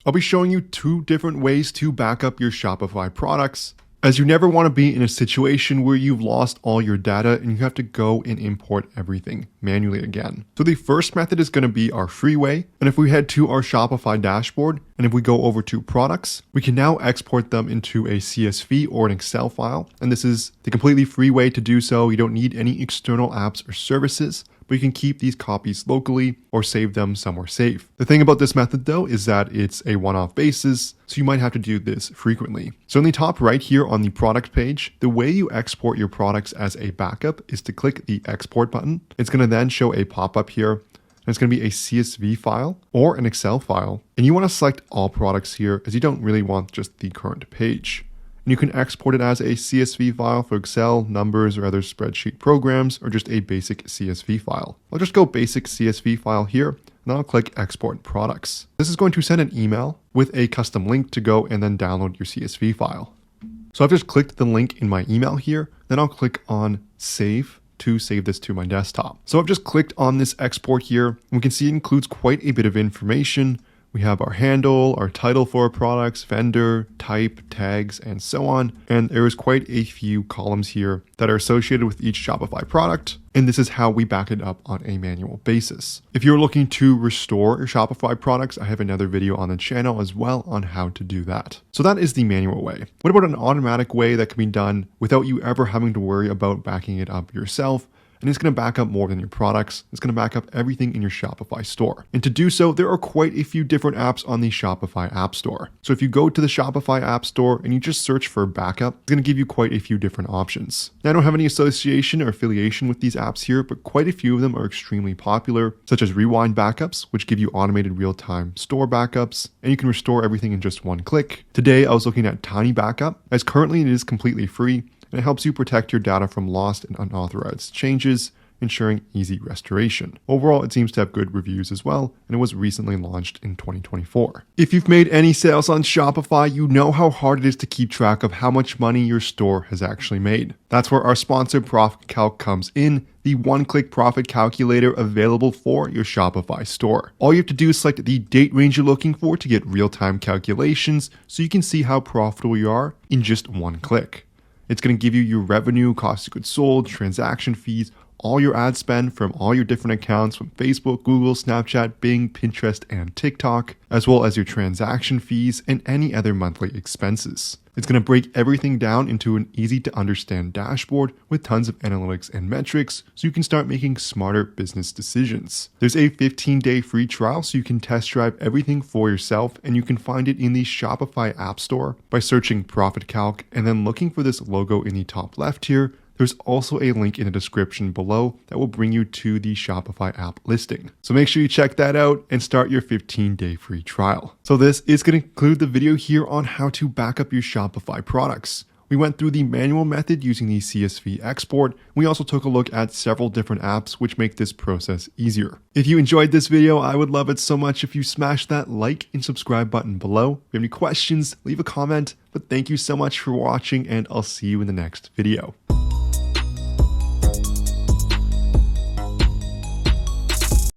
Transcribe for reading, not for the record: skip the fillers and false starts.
I'll be showing you 2 different ways to back up your Shopify products, as you never want to be in a situation where you've lost all your data and you have to go and import everything manually again. So the first method is going to be our free way. And if we head to our Shopify dashboard, and if we go over to products, we can now export them into a CSV or an Excel file. And this is the completely free way to do so. You don't need any external apps or services, but you can keep these copies locally or save them somewhere safe. The thing about this method though is that it's a one-off basis, so you might have to do this frequently. So in the top right here on the product page, the way you export your products as a backup is to click the export button. It's going to then show a pop-up here, and it's going to be a CSV file or an Excel file. And you want to select all products here, as you don't really want just the current page. And you can export it as a CSV file for Excel, numbers, or other spreadsheet programs, or just a basic CSV file. I'll just go basic CSV file here, and then I'll click export products. This is going to send an email with a custom link to go and then download your CSV file. So I've just clicked the link in my email here, then I'll click on save to save this to my desktop. So I've just clicked on this export here, and we can see it includes quite a bit of information. We have our handle, our title for our products, vendor, type, tags, and so on. And there is quite a few columns here that are associated with each Shopify product. And this is how we back it up on a manual basis. If you're looking to restore your Shopify products, I have another video on the channel as well on how to do that. So that is the manual way. What about an automatic way that can be done without you ever having to worry about backing it up yourself? And it's going to back up more than your products. It's going to back up everything in your Shopify store. And to do so, there are quite a few different apps on the Shopify App Store. So if you go to the Shopify App Store and you just search for backup, it's going to give you quite a few different options. Now, I don't have any association or affiliation with these apps here, but quite a few of them are extremely popular, such as Rewind Backups, which give you automated real-time store backups, and you can restore everything in just one click. Today, I was looking at Tiny Backup, as currently it is completely free, and it helps you protect your data from lost and unauthorized changes, ensuring easy restoration. Overall, it seems to have good reviews as well, and it was recently launched in 2024. If you've made any sales on Shopify, you know how hard it is to keep track of how much money your store has actually made. That's where our sponsor Profit Calc comes in, the one-click profit calculator available for your Shopify store. All you have to do is select the date range you're looking for to get real-time calculations, so you can see how profitable you are in just one click. It's going to give you your revenue, cost of goods sold, transaction fees, all your ad spend from all your different accounts from Facebook, Google, Snapchat, Bing, Pinterest, and TikTok, as well as your transaction fees and any other monthly expenses. It's going to break everything down into an easy to understand dashboard with tons of analytics and metrics so you can start making smarter business decisions. There's a 15-day free trial so you can test drive everything for yourself, and you can find it in the Shopify App Store by searching Profit Calc and then looking for this logo in the top left here. There's also a link in the description below that will bring you to the Shopify app listing. So make sure you check that out and start your 15-day free trial. So this is going to conclude the video here on how to back up your Shopify products. We went through the manual method using the CSV export. We also took a look at several different apps which make this process easier. If you enjoyed this video, I would love it so much if you smash that like and subscribe button below. If you have any questions, leave a comment. But thank you so much for watching, and I'll see you in the next video.